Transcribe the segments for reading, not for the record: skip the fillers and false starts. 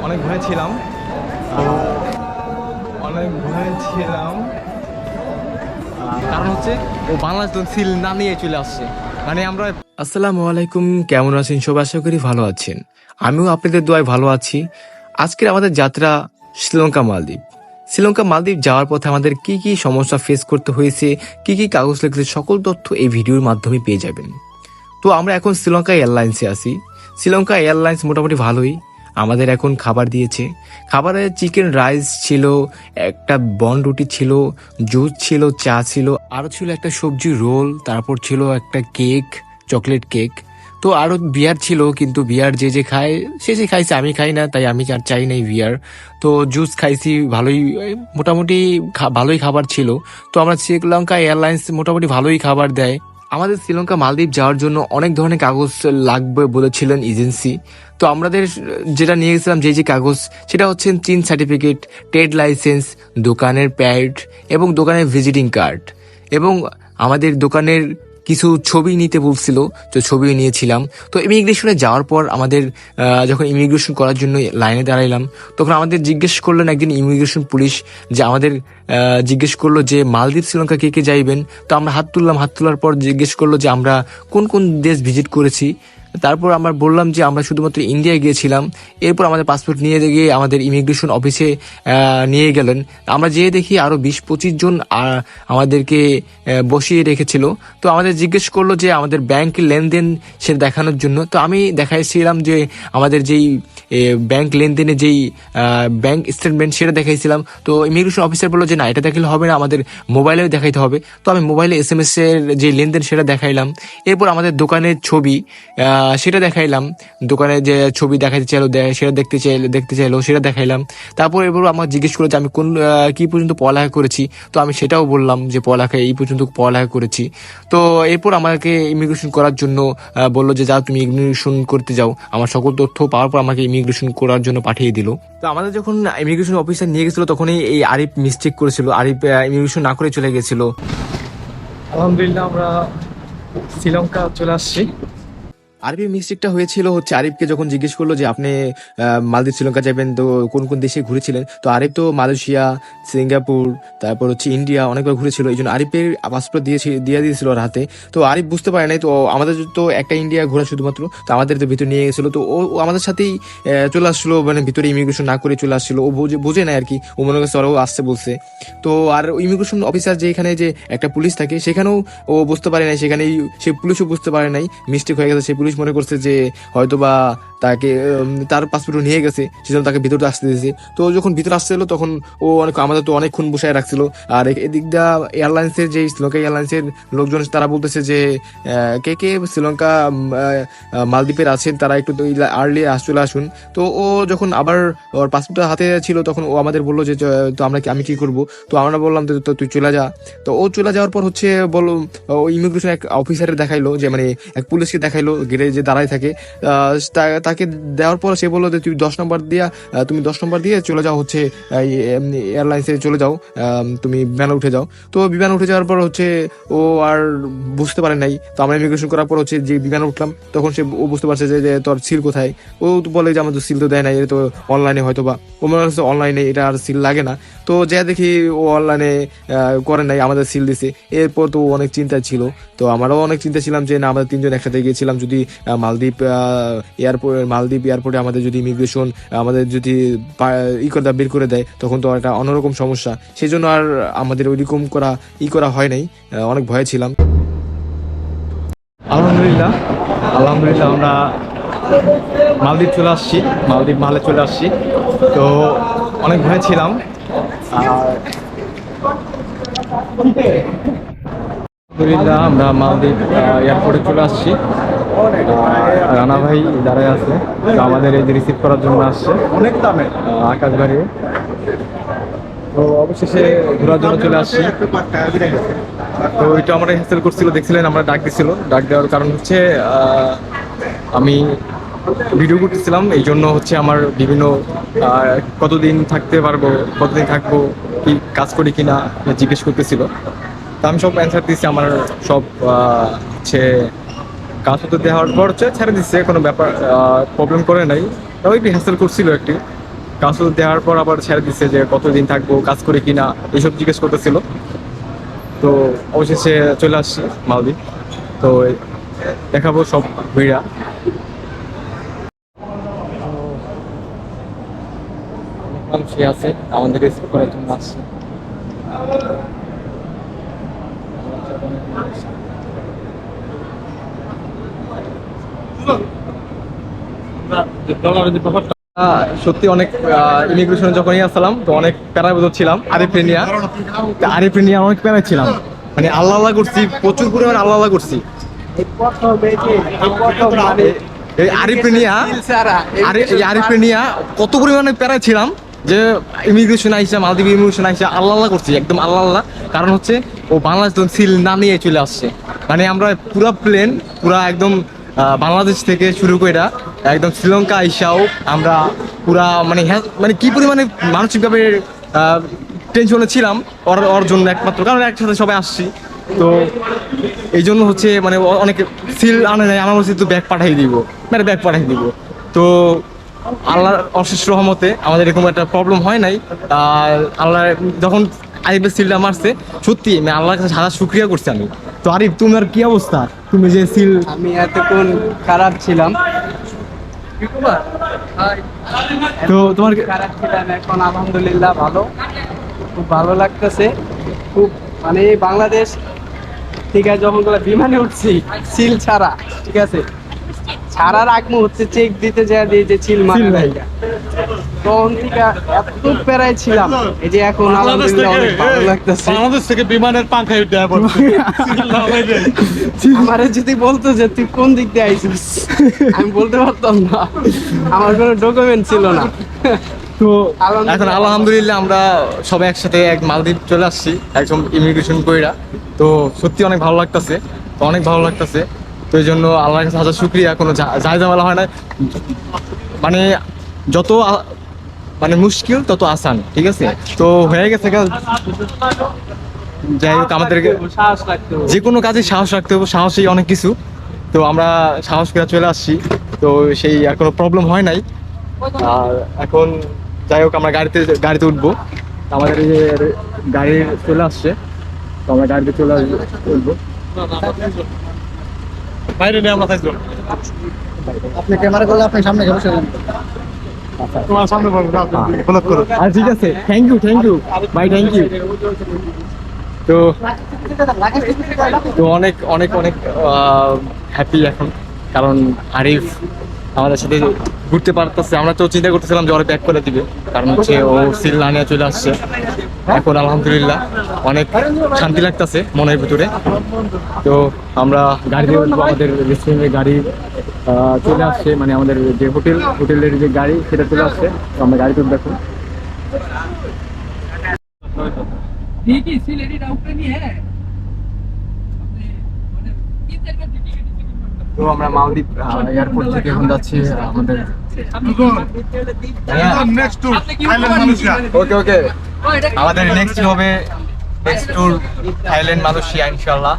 অনেক ভয় ছিলাম অনেক ভয় ছিলাম কারণ হচ্ছে ও বাংলাদেশ সিল না নিয়ে চলে আসছে। মানে আমরা আসসালামু আলাইকুম, কেমন আছেন সব? আশা করি ভালো আছেন। আমিও আপনাদের দোয়ায় ভালো আছি। আজকের আমাদের যাত্রা শ্রীলঙ্কা মালদ্বীপ। শ্রীলঙ্কা মালদ্বীপ যাওয়ার পথে আমাদের কি কি সমস্যা ফেস করতে হয়েছে, কি কি কাগজ লেগেছে, সকল তথ্য এই ভিডিওর মাধ্যমে পেয়ে যাবেন। তো আমরা এখন শ্রীলঙ্কা এয়ারলাইন্সে আছি। শ্রীলঙ্কা এয়ারলাইন্স মোটামুটি ভালোই, আমাদের এখন খাবার দিয়েছে। খাবারে চিকেন রাইস ছিল, একটা বন রুটি ছিল, জুস ছিল, চা ছিল, আরও ছিল একটা সবজি রোল, তারপর ছিল একটা কেক, চকলেট কেক। তো আরও বিয়ার ছিল, কিন্তু বিয়ার যে যে খায় সে সে খাইছে, আমি খাই না, তাই আমি আর চাই নাই বিয়ার। তো জুস খাইছি, ভালোই মোটামুটি ভালোই খাবার ছিল। তো আমরা শ্রীলঙ্কা এয়ারলাইন্স মোটামুটি ভালোই খাবার দেয়। আমাদের শ্রীলঙ্কা মালদ্বীপ যাওয়ার জন্য অনেক ধরনের কাগজ লাগবে বলেছিলেন এজেন্সি। তো আমাদের যেটা নিয়ে গেছিলাম যে যে কাগজ, সেটা হচ্ছে চিন সার্টিফিকেট, ট্রেড লাইসেন্স, দোকানের প্যাড এবং দোকানের ভিজিটিং কার্ড, এবং আমাদের দোকানের কিছু ছবি নিতে বলছিল, তো ছবিও নিয়েছিলাম। তো ইমিগ্রেশনে যাওয়ার পর আমাদের যখন ইমিগ্রেশন করার জন্য লাইনে দাঁড়াইলাম, তখন আমাদের জিজ্ঞেস করলেন একদিন ইমিগ্রেশন পুলিশ, যে আমাদের জিজ্ঞেস করলো যে মালদ্বীপ শ্রীলঙ্কা কে কে যাইবেন। তো আমরা হাত তুললাম, হাত তোলার পর জিজ্ঞেস করলো যে আমরা কোন কোন দেশ ভিজিট করেছি। তারপর আমরা বললাম যে আমরা শুধুমাত্র ইন্ডিয়ায় গিয়েছিলাম। এরপর আমাদের পাসপোর্ট নিয়ে গিয়ে আমাদের ইমিগ্রেশন অফিসে নিয়ে গেলেন। আমরা যেয়ে দেখি আরও 20-25 জন আমাদেরকে বসিয়ে রেখেছিল। তো আমাদের জিজ্ঞেস করলো যে আমাদের ব্যাংক লেনদেন সেটা দেখানোর জন্য। তো আমি দেখাইছিলাম যে আমাদের যেই ব্যাংক লেনদেনে যেই ব্যাংক স্টেটমেন্ট সেটা দেখাইছিলাম। তো ইমিগ্রেশন অফিসার বললো যে না, এটা দেখালে হবে না, আমাদের মোবাইলেও দেখাইতে হবে। তো আমি মোবাইলে SMS এর যে লেনদেন সেটা দেখাইলাম। এরপর আমাদের দোকানের ছবি সেটা দেখাইলাম, দোকানে যে ছবি দেখাতে চাইলো সেটা দেখতে চাইলো সেটা দেখাইলাম। তারপর এবার আমার জিজ্ঞেস করলো যে আমি কোন কি পর্যন্ত পড়ালেখা করেছি। তো আমি সেটাও বললাম যে পড়ালেখা এই পর্যন্ত পড়ালেখা করেছি। তো এরপর আমাকে ইমিগ্রেশন করার জন্য বললো যে যাও তুমি ইমিগ্রেশন করতে যাও। আমার সকল তথ্য পাওয়ার পর আমাকে ইমিগ্রেশন করার জন্য পাঠিয়ে দিল। তো আমাদের যখন ইমিগ্রেশন অফিসার নিয়ে গেছিলো, তখনই এই আরিফ মিস্টেক করেছিল, আরিফ ইমিগ্রেশন না করে চলে গেছিল। আলহামদুলিল্লাহ আমরা শ্রীলঙ্কা চলে আসছি। আরিফের মিস্টেকটা হয়েছিল হচ্ছে, আরিফকে যখন জিজ্ঞেস করলো যে আপনি মালদ্বীপ শ্রীলঙ্কা যাবেন, তো কোন কোন দেশে ঘুরেছিলেন। তো আরিফ তো মালয়েশিয়া, সিঙ্গাপুর, তারপর হচ্ছে ইন্ডিয়া অনেকবার ঘুরেছিল। এই জন্য আরিফের পাসপোর্ট দিয়ে দিয়েছিল ওর হাতে। তো আরিফ বুঝতে পারে নাই। তো আমাদের তো একটা ইন্ডিয়া ঘোরা শুধুমাত্র, তো আমাদের তো ভিতরে নিয়ে গেছিলো। তো ও আমাদের সাথেই চলে আসছিলো, মানে ভিতরে ইমিগ্রেশন না করে চলে আসছিলো। ও বুঝে নাই আর কি, ও মনে করছে ওরাও আসছে বলছে। তো আর ইমিগ্রেশন অফিসার যে এখানে যে একটা পুলিশ থাকে, সেখানেও ও বুঝতে পারে নাই, সেখানেই সে পুলিশও বুঝতে পারে নাই, মিস্টেক হয়ে গেছে। সেই পুলিশ মনে করছে যে হয়তোবা তাকে তার পাসপোর্ট নিয়ে গেছে, সেজন্য তাকে ভিতরে আসতে দিয়েছে। তো যখন ভিতরে আসছিল তখন ও আমাদের তো অনেকক্ষণ বসায় রাখছিল। আর এদিক দা এয়ারলাইন্সের যে শ্রীলঙ্কা এয়ারলাইন্সের লোকজন তারা বলতেছে যে কে কে শ্রীলঙ্কা মালদ্বীপের আছেন তারা একটু আর্লি চলে আসুন। তো ও যখন আবার ওর পাসপোর্টটা হাতে ছিল, তখন ও আমাদের বললো যে তো আমি কি করব। তো আমরা বললাম তো তুই চলে যা। তো ও চলে যাওয়ার পর হচ্ছে বললো, ইমিগ্রেশন এক অফিসারের দেখাইলো, যে মানে এক পুলিশকে দেখাইলো গেটে যে দাঁড়ায় থাকে। তাকে দেওয়ার পর সে বললো যে তুমি 10 নম্বর দিয়ে চলে যাও, হচ্ছে এয়ারলাইন্সে চলে যাও, তুমি বিমানে উঠে যাও। তো বিমানে উঠে যাওয়ার পর হচ্ছে ও আর বুঝতে পারে নাই। তো আমরা ইমিগ্রেশন করার পর হচ্ছে যে বিমানে উঠলাম, তখন ও বুঝতে পারছে যে তোর সিল কোথায়। ও তো বলে যে আমাদের সিল তো দেয় নাই, এটা তো অনলাইনে হয়তো বা, ও মনে হচ্ছে অনলাইনে এটা আর সিল লাগে না। তো যা দেখি ও অনলাইনে করে নাই, আমাদের সিল দিছে। এরপর তো অনেক চিন্তা ছিল। তো আমারও অনেক চিন্তা ছিলাম যে না, আমাদের 3 জন একসাথে গিয়েছিলাম, যদি মালদ্বীপ এয়ারপোর্টে আমাদের যদি ইমিগ্রেশন আমাদের যদি বের করে দেয়, তখন তো একটা অন্যরকম সমস্যা। সেই জন্য আর আমাদের ওইরকম করা হয় নাই, অনেক ভয়ে ছিলাম। আলহামদুলিল্লাহ আমরা মালদ্বীপ চলে আসছি, মালে চলে আসছি। তো অনেক ভয়ে ছিলাম। আলহামদুলিল্লাহ আমরা মালদ্বীপ এয়ারপোর্টে চলে আসছি। রানা ভাই দাঁড়ায় আছে, তো আমাদের এই রিসিভ করার জন্য আসছে আকাশ বাড়িয়ে। তো অবশেষে ঘোরার জন্য চলে আসছি। তো এটা আমরা হ্যাসেল করছিল, দেখছিলেন আমরা ডাক দেওয়ার কারণ হচ্ছে আমি ভিডিও করতেছিলাম, এই জন্য হচ্ছে আমার বিভিন্ন কতদিন থাকতে পারবো, কতদিন থাকবো, কি কাজ করি কিনা জিজ্ঞেস করতেছিল। তা আমি সব অ্যান্সার দিচ্ছি, আমার সব হচ্ছে কাজ হতে দেওয়ার পর হচ্ছে ছেড়ে দিচ্ছে, কোনো ব্যাপার প্রবলেম করে নাই। তাও একটু হ্যাসেল করছিল একটি। কাজ দেওয়ার পর আবার ছেড়ে দিচ্ছে যে কতদিন থাকবো, কাজ করে কিনা, এইসব জিজ্ঞেস করতেছিল। তো অবশেষে চলে আসছি মালদ্বীপ। তো দেখাবো সব ভিড়া। মানুষই আছে আমাদের রিসিভ করার জন্য আসছে। সত্যি অনেক ইমিগ্রেশনে যখনই আসলাম তো অনেক প্যারায় ছিলাম আরিফ নিয়ে অনেক প্যারায় ছিলাম। মানে আল্লাহ আল্লাহ করছি, প্রচুর পরিমাণে আল্লাহ আল্লাহ করছি। এই আরিফ নিয়ে কত পরিমাণে প্যারায় ছিলাম যে ইমিগ্রেশন আইসা, মালদ্বীপ ইমিগ্রেশন আইসা আল্লাহ আল্লাহ করছি, একদম আল্লাহ আল্লাহ। কারণ হচ্ছে ও বাংলাদেশ সিল না নিয়ে চলে আসছে। মানে আমরা পুরা প্লেন পুরা একদম বাংলাদেশ থেকে শুরু করে একদম শ্রীলঙ্কা আইসাও আমরা পুরা মানে মানে কি পরিমাণে মানসিকভাবে টেনশনে ছিলাম ওর জন্য, একমাত্র কারণ একসাথে সবাই আসছি। তো এই জন্য হচ্ছে মানে অনেকে সিল আনে নাই, আমার বলছি তো ব্যাগ পাঠিয়ে দিব, মানে ব্যাগ পাঠিয়ে দিব। তো আল্লাহর অশেষ রহমতে আমাদের এরকম একটা প্রবলেম হয় নাই। আর আল্লাহ যখন আরিফের সিলটা মারছে, সত্যি আমি আল্লাহর কাছে হাজার শুক্রিয়া করছি আমি। তো আরিফ, তোমার কি অবস্থা? তুমি যে সিল। আমি এতক্ষণ খারাপ ছিলাম, তো তোমার খারাপ ছিলাম, এখন আলহামদুলিল্লাহ ভালো, খুব ভালো লাগতেছে। খুব মানে বাংলাদেশ ঠিক আছে, যখন বিমানে উঠছি সিল ছাড়া, ঠিক আছে, ছাড়ার আগ মুহূর্তে চেক দিতে যায় দিয়ে যে সিল মারা নাই, তখন থেকে এত প্যারায় ছিলাম। এই যে এখন আলহামদুলিল্লাহ অনেক ভালো লাগতেছে। বাংলাদেশ থেকে বিমানের পাঙ্খায় উঠে আমারে যদি বলতো যে তুই কোন দিক দিয়ে আইছিস, আমি বলতে পারতাম না, আমার কোনো ডকুমেন্ট ছিল না। তো এখন আলহামদুলিল্লাহ আমরা সবাই একসাথে এক মালদ্বীপ চলে আসছি একদম ইমিগ্রেশন কইরা। তো সত্যি অনেক ভালো লাগতেছে, তো অনেক ভালো লাগতেছে। তো এই জন্য আল্লাহর কাছে হাজার শুকরিয়া, কোনো যায় ঝামেলা হয় না। মানে যত মানে মুশকিল তত আসান, ঠিক আছে। তো হয়ে গেছে, যাই হোক আমাদেরকে সাহস রাখতে হবে, যে কোনো কাজে সাহস রাখতে হবে, সাহসই অনেক কিছু। তো আমরা সাহস করে চলে আসছি, তো সেই আর কোনো প্রবলেম হয় নাই। আর এখন যাই হোক আমরা গাড়িতে উঠবো। আমাদের এই যে গাড়ি চলে আসছে, তো আমরা গাড়িতে চলে উঠবো। বাইরে নিয়ে আমরা থাকবো, আপনি ক্যামেরা করলে আপনি সামনে বসে যান, তোমার সামনে ব্লক করো। আর ঠিক আছে, থ্যাংক ইউ ভাই, থ্যাংক ইউ। তো তো অনেক অনেক অনেক হ্যাপি এখন, কারণ আরিফ আমাদের সাথে ঘুরতে পারতেছে। আমরা তো চিন্তা করতেছিলাম যে ওরা ব্যাক করে দিবে, কারণ হচ্ছে ও সিল না নিয়ে চলে আসছে। এখন আলহামদুলিল্লাহ অনেক শান্তি লাগতেছে মনের ভিতরে। তো আমরা গাড়িতে উঠবো, আমাদের রেস্টুরেন্টের গাড়ি চলে আসছে, মানে আমাদের যে হোটেলের যে গাড়ি সেটা চলে আসছে। তো আমরা গাড়িতে উঠবো এখন। তো আমরা মালদ্বীপ এয়ারপোর্ট থেকে এখন যাচ্ছি আমাদের ওকে আমাদের নেক্সট হবে ট্যুর থাইল্যান্ড, মালয়েশিয়া, ইনশাআল্লাহ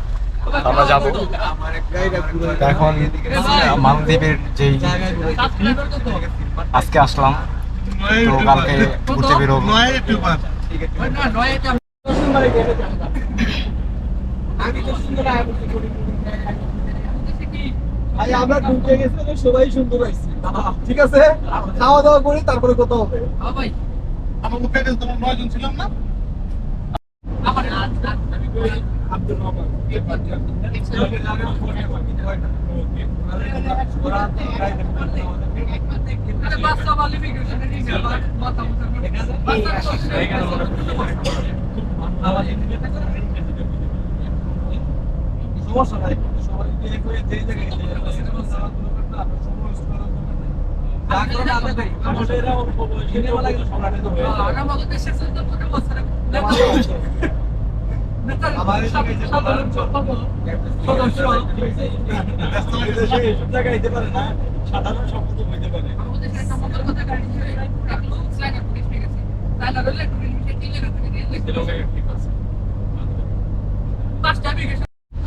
আমরা যাব। এখন মালদ্বীপের যেই আজকে আসলাম, তো কালকে ঘুরতে বেরোবো। আমরা ঘুরতে গেছি, সবাই সুন্দর হয়েছে, ঠিক আছে, খাওয়া দাওয়া করি তারপরে কোথাও হবে। আমার মুখে তোমার 9 জন ছিলাম না। সমস্যা নাই, সবাই যে জায়গায় জায়গায় পারে না, সাধারণ সম্পাদক হইতে পারে।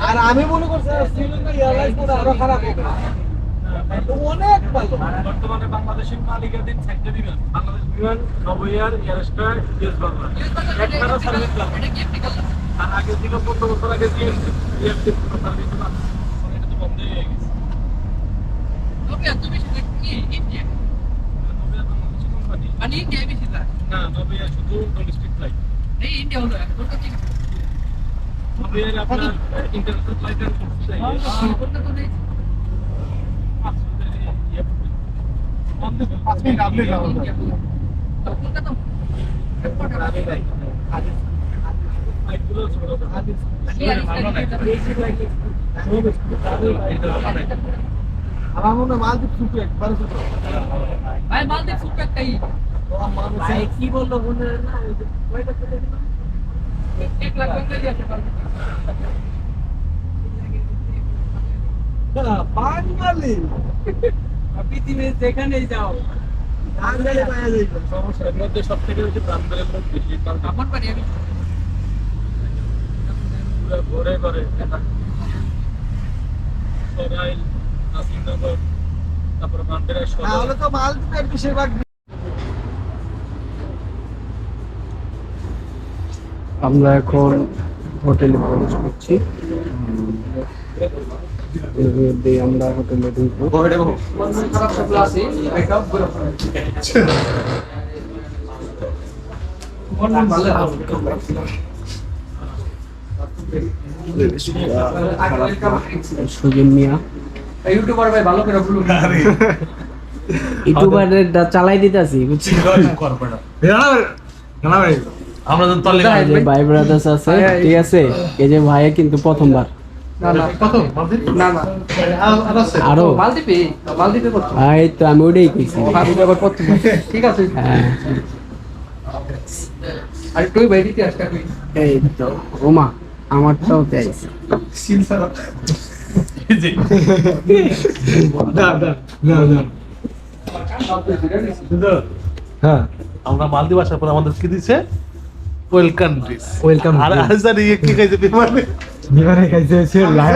আর আমি মনে করছি শ্রীলঙ্কা এয়ারলাইন্স আরো খারাপ হবে, অনেক ভালো। বর্তমানে বাংলাদেশের মালিকাধীন 4টা বিমান বাংলাদেশ বিমান নবইয়ার এয়ারস্টার ইউএস বাংলা একটানা সার্ভিস লাগে আর আগে থেকে 15 বছর আগে দিয়ে সার্ভিস না এটা তো বন্ধ হয়ে গেছে নবইয়া তুমি কি ইন্ডিয়া নবইয়া বাংলাদেশি কোম্পানি মানে ইন্ডিয়া বেশি যায় না নবইয়া শুধু ডোমেস্টিক ফ্লাইট এই ইন্ডিয়া হলো কলকাতা থেকে নবইয়া আপনার ইন্টারন্যাশনাল ফ্লাইট এন্ড করতে কলকাতা থেকে 5 মিনিট আপনি যাবেন কলকাতা আমার মনে হয় মালদ্বীপ সুপি একবার ছোট ভাই মালদ্বীপ সুপ একটাই ভাই কি বললো মনে না কয়টা করে দিল 1 লাখ টাকা দিয়ে বাঙালি পৃথিবীতে যেখানেই যাও বাঙালি পাওয়া যায় সমস্যার মধ্যে সব থেকে বেশি ব্রাহ্মণের লোক বেশি কারণ আমার বাড়ি আমি পুরো ঘরে ঘরে সরাইল নাসিরনগর তারপর বান্দেরা তাহলে তো মালদ্বীপের বেশিরভাগ আমরা এখন হোটেলে প্রবেশ করছি আমরা হোটেলে ঢুকবো সুজন মিয়া ইউটিউবার ভাই ভালো করে বলুন ইউটিউবারটা চালাই দিতেছি বুঝছি আমরা তো তলে এই যে ভাই ব্রাদার্স আছে ঠিক আছে এই যে ভাই কিন্তু প্রথমবার না না কত না না আরো মালদ্বীপে করছো এই তো আমি ওটাই কইছি মালদ্বীপে আবার করতে ঠিক আছে হ্যাঁ আর তুই ভাই দিতে আসটা কই এই তো ওমা আমারটাও তাই সিল সারা হ্যাঁ আমরা মালদ্বীপ আসার পর আমাদের কি দিছে ওয়েলকাম ড্রিঙ্কস ওয়েলকাম আর আজ ইয়ে কি খাইছে বিমানে বিমানে খাইছে হচ্ছে লাইভ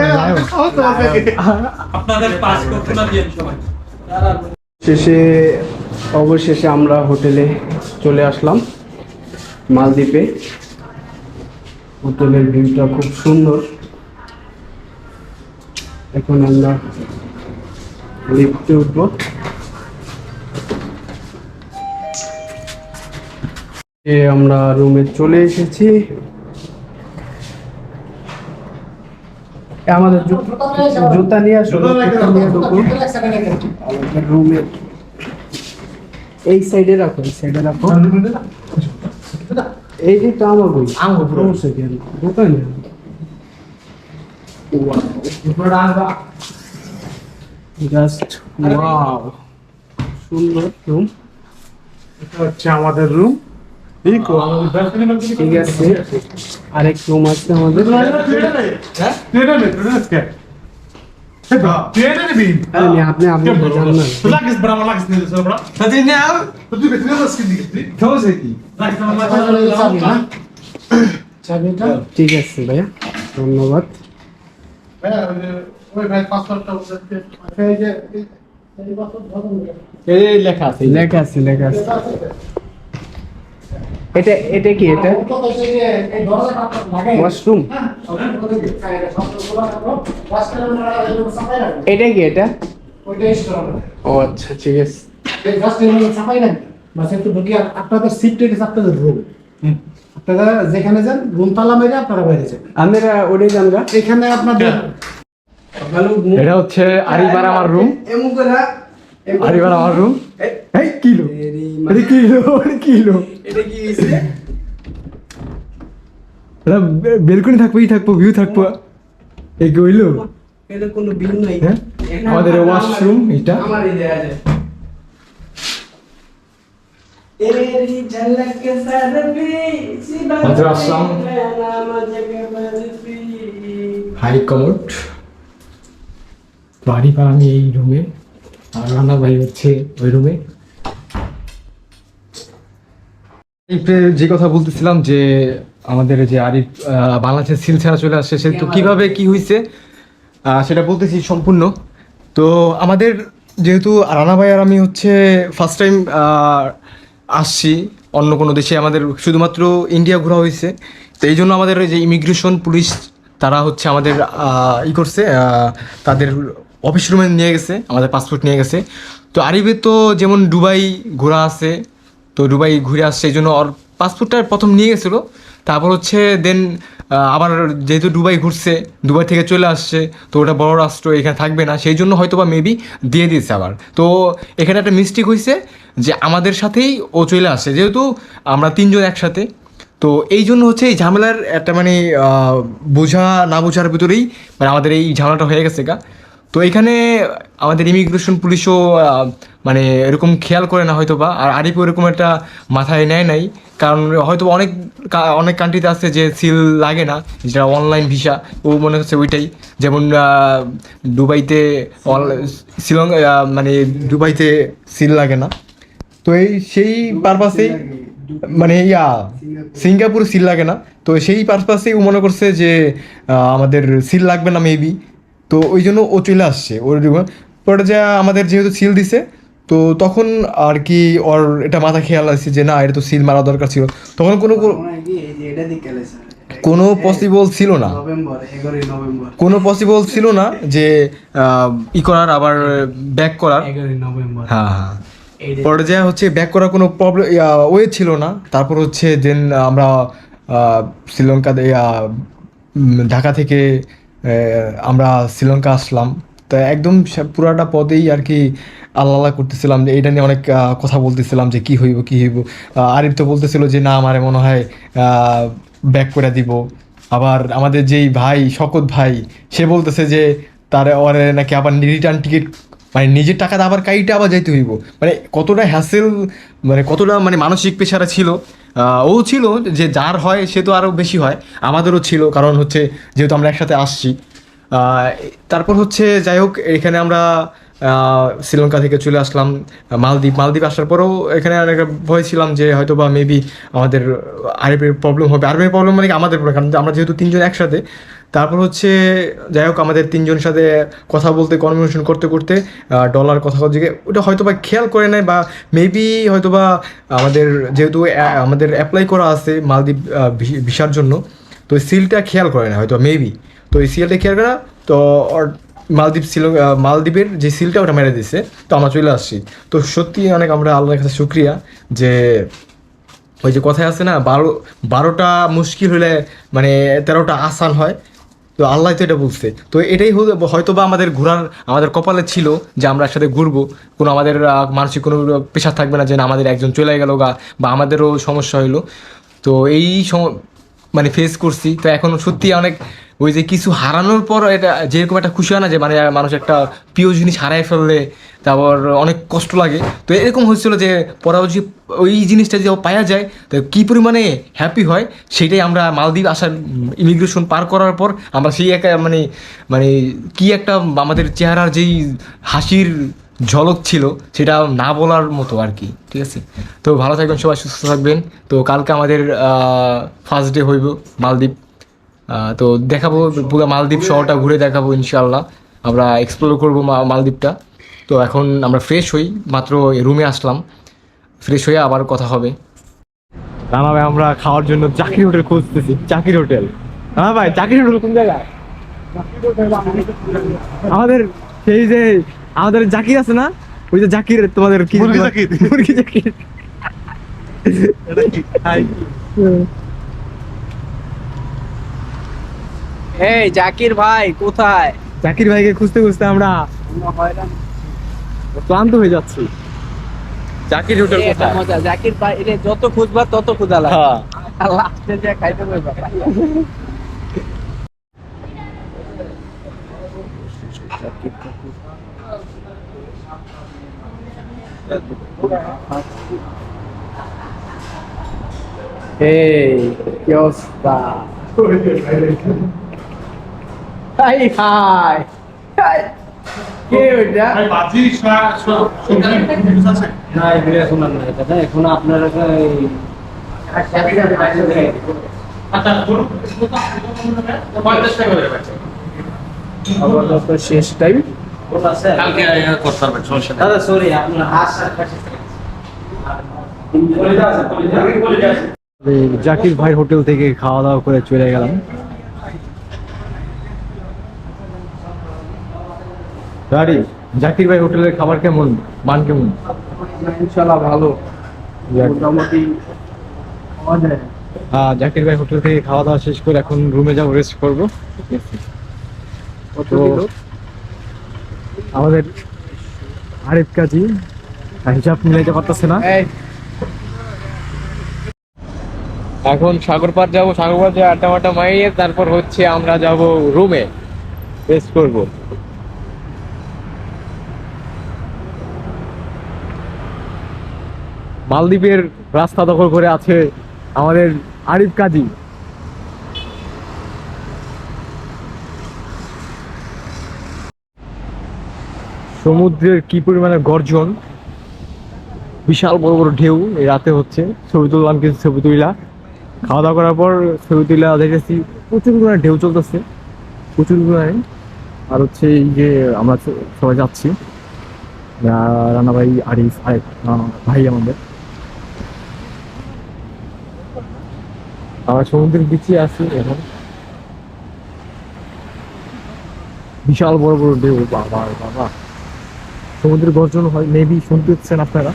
আপনাদের পাস করতে না দিয়ে সবাই শেষে অবশেষে আমরা হোটেলে চলে আসলাম মালদ্বীপে হোটেলের ভিউটা খুব সুন্দর এখন আমরা লিফটে উঠবো আমরা রুমে চলে এসেছি আমাদের জুতা নিয়ে আসো জুতা নিয়ে ঢুকো আমাদের রুমে এই সাইডে রাখো এই সাইডে রাখো এই যে তো আমার বই সমস্যা কি দোকানে জাস্ট ওয়াও সুন্দর রুম এটা হচ্ছে আমাদের রুম ঠিক ঠিক আছে আরেক রুম আছে আমাদের আপনি আপনি জানেন ঠিক আছে ভাইয়া ধন্যবাদ লেখা আছে লেখা আছে এটা এটা কি এটা ওয়াশরুম এটা কি এটা ও আচ্ছা ঠিক আছে আপনাদের সিট রেখেছে আপনাদের রুম আপনারা যেখানে যান রুম তালা মেরে আপনারা বাইরে যান আমরা ওটাই জানগা এখানে আপনাদের এটা হচ্ছে আরিবার আমার রুম আরিবার আমার রুম এই কিলো এটা কি হইছে এটা বেলকনি থাকবো ভিউ থাকবো এই কইলো এটা কোনো বিল নাই হ্যাঁ আমাদের ওয়াশরুম এটা আমার এই দেখা যায় तेरी झलक सर पे हजरत आसलाम। হাই কমোড বাড়ি পার আমি এই রুমে আর রানা ভাই হচ্ছে ওই রুমে যে কথা বলতেছিলাম যে আমাদের যে আরিফ বাংলাদেশের সিল ছাড়া চলে আসছে সে তো কিভাবে কি হয়েছে সেটা বলতেছি সম্পূর্ণ তো আমাদের যেহেতু রানা ভাই আর আমি হচ্ছে ফার্স্ট টাইম আসছি অন্য কোনো দেশে, আমাদের শুধুমাত্র ইন্ডিয়া ঘোরা হয়েছে। তো এই জন্য আমাদের যে ইমিগ্রেশন পুলিশ তারা হচ্ছে আমাদের করছে, তাদের অফিস রুমে নিয়ে গেছে, আমাদের পাসপোর্ট নিয়ে গেছে। তো আরিফের তো যেমন দুবাই ঘোরা আছে, তো দুবাই ঘুরে আসছে, এই জন্য ওর পাসপোর্টটা প্রথম নিয়ে গেছিলো। তারপর হচ্ছে দেন আবার যেহেতু দুবাই ঘুরছে, দুবাই থেকে চলে আসছে, তো ওটা বড় রাষ্ট্র, এখানে থাকবে না, সেই জন্য হয়তো বা মেবি দিয়ে দিয়েছে আবার। তো এখানে একটা মিস্টেক হয়েছে যে আমাদের সাথেই ও চলে আসছে, যেহেতু আমরা তিনজন একসাথে। তো এই জন্য হচ্ছে এই ঝামেলার একটা মানে বোঝা না বোঝার ভিতরেই মানে আমাদের এই ঝামেলাটা হয়ে গেছে গা। তো এখানে আমাদের ইমিগ্রেশন পুলিশও মানে এরকম খেয়াল করে না হয়তো বা, আর আরিফও এরকম একটা মাথায় নেয় নাই, কারণ হয়তো অনেক অনেক কান্ট্রিতে আছে যে সিল লাগে না, যেটা অনলাইন ভিসা, ও মনে হচ্ছে ওইটাই। যেমন দুবাইতে শ্রীলঙ্কা মানে দুবাইতে সিল লাগে না, তো এই সেই পারপাসেই মানে সিঙ্গাপুর সিল লাগে না, তো সেই পারপাসেই ও মনে করছে যে আমাদের সিল লাগবে না মেবি, তো ওই জন্য ও চলে আসছে ওর। পরে যা আমাদের যেহেতু সিল দিছে, তো তখন আর কি ওর এটা মাথা খেয়াল আসছে যে না, এটা তো সিল মারা দরকার ছিল, তখন কোনো পসিবল ছিল না, কোনো পসিবল ছিল না যে করার, আবার ব্যাক করার। হ্যাঁ হ্যাঁ, পরে যা হচ্ছে ব্যাক করার কোনো প্রবলেম ওয়ে ছিল না। তারপর হচ্ছে দেন আমরা শ্রীলঙ্কা ঢাকা থেকে আমরা শ্রীলঙ্কা আসলাম। তো একদম পুরাটা পদেই আর কি আল্লাহ করতেছিলাম, যে এইটা নিয়ে অনেক কথা বলতেছিলাম যে কী হইব কী হইব। আরিফ তো বলতেছিল যে না, আমারে মনে হয় ব্যাক করে দিব। আবার আমাদের যেই ভাই শকত ভাই, সে বলতেছে যে তার ওরে নাকি আবার রিটার্ন টিকিট মানে নিজের টাকাতে আবার কাইটা আবার যাইতে হইব। মানে কতটা হ্যাসেল, মানে কতটা মানে মানসিক পেশারা ছিল। ও ছিল যে যার হয় সে তো আরও বেশি হয়, আমাদেরও ছিল, কারণ হচ্ছে যেহেতু আমরা একসাথে আসছি। তারপর হচ্ছে যাই হোক, এখানে আমরা শ্রীলঙ্কা থেকে চলে আসলাম মালদ্বীপ আসার পরেও এখানে একটা ভয় ছিলাম যে হয়তো বা মেবি আমাদের আরবের প্রবলেম হবে। আরবের প্রবলেম মানে আমাদের প্রবলেম, কারণ আমরা যেহেতু তিনজন একসাথে। তারপর হচ্ছে যাই হোক, আমাদের তিনজনের সাথে কথা বলতে কনভারসেশন করতে করতে ডলার কথা দিকে ওটা হয়তো বা খেয়াল করে নেয়, বা মেবি হয়তো বা আমাদের যেহেতু আমাদের অ্যাপ্লাই করা আছে মালদ্বীপ ভিসার জন্য, তো সিলটা খেয়াল করে না হয়তো মেবি। তো এই সিলটা খেয়াল করে না, তো মালদ্বীপের যে সিলটা ওটা মেরে দিছে, তো আমরা চলে আসছি। তো সত্যি অনেক আমরা আল্লাহর কাছে শুক্রিয়া যে ওই যে কথায় আছে না, 12টা মুশকিল হলে মানে 13টা আসান হয়, তো আল্লাহ তো এটা বলছে। তো এটাই হয়তো বা আমাদের ঘোরার আমাদের কপালে ছিল যে আমরা একসাথে ঘুরবো, কোনো আমাদের মানসিক কোনো প্রেশার থাকবে না যে না আমাদের একজন চলে গেল গা, বা আমাদেরও সমস্যা হইলো। তো এই মানে ফেস করছি। তো এখন সত্যি অনেক ওই যে কিছু হারানোর পর এটা যেরকম একটা খুশি হয় না, যে মানে মানুষ একটা প্রিয় জিনিস হারাই ফেললে তারপর অনেক কষ্ট লাগে। তো এরকম হয়েছিল যে পরবর্তী ওই জিনিসটা যদি পাওয়া যায় তো কী পরিমাণে হ্যাপি হয়, সেটাই আমরা মালদ্বীপ আসার ইমিগ্রেশন পার করার পর আমরা সেই একটা মানে মানে কী একটা আমাদের চেহারার যেই হাসির ঝলক ছিল, সেটা না বলার মতো আর কি। ঠিক আছে, তো ভালো থাকবেন সবাই, সুস্থ থাকবেন। তো কালকে আমাদের ফার্স্ট ডে হইব মালদ্বীপ। তো দেখাবো পুরো মালদ্বীপ শহরটা ঘুরে দেখাবো ইনশাআল্লাহ, আমরা এক্সপ্লোর করবো মালদ্বীপটা। তো এখন আমরা ফ্রেশ হই, মাত্র রুমে আসলাম, ফ্রেশ হয়ে আবার কথা হবে। রানা ভাই, আমরা খাওয়ার জন্য জাকির হোটেল খুঁজতেছি। জাকির হোটেল, রানা ভাই জাকির হোটেল কোন জায়গায়? আমাদের সেই যে আমাদের জাকির আছে না, ওই যে জাকির, তোমাদের কি মুরগি জাকির। এই জাকির ভাই কোথায়? জাকির ভাইকে খুঁজতে খুঁজতে আমরা ক্লান্ত হয়ে যাচ্ছি। জাকির হোটেল কোথায়? মজা, জাকির ভাই এটা যত খুঁজবা তত খোঁজা লাগে, লাস্টে যে খাইতে পারবা। এই কি অবস্থা? হাই হাই হাই, কে ওইটা? না এগুলো এখন আর নাই দাদা, এখন আপনারা আপাতত শেষ টাইম। দাদা সরি আপনার জাকির ভাই হোটেল থেকে খাওয়া দাওয়া করে চলে গেলাম। গাড়ি জাকির ভাই হোটেলের খাবার কেমন, মান কেমন? ইনশাল্লাহ ভালো, মোটামুটি খাওয়া যায়। জাকির ভাই হোটেল থেকে খাওয়া দাওয়া শেষ করে এখন রুমে যাবো, রেস্ট করবো। কত তো কিলো? আমাদের আরিফ কাজী হিসাব মিলাইতে পারতেছে না। এই এখন সাগর পাড় যাবো, সাগর পাড় দিয়ে আড্ডা মাড্ডা মারিয়ে তারপর হচ্ছে আমরা যাব রুমে, রেস্ট করব। মালদ্বীপের রাস্তা দখল করে আছে আমাদের আরিফ কাজী। সমুদ্রের কি পরিমাণে গর্জন, বিশাল বড় বড় ঢেউ। এই রাতে হচ্ছে ছবি তুললাম, কিছু ছবি তুইলা খাওয়া দাওয়া করার পর ছবি তুইলা দেখেছি প্রচুর পরিমাণে ঢেউ চলতেছে, প্রচুর পরিমাণে। আর হচ্ছে এই যে আমরা সবাই যাচ্ছি, রানা ভাই, আরিফ, আরেক ভাই আমাদের। আমরা সমুদ্রের বিচে আছি এখন, বিশাল বড় বড় ঢেউ। বাবা বাবা, সমুদ্রের গর্জন হয়, মেবি শুনতে পাচ্ছেন আপনারা।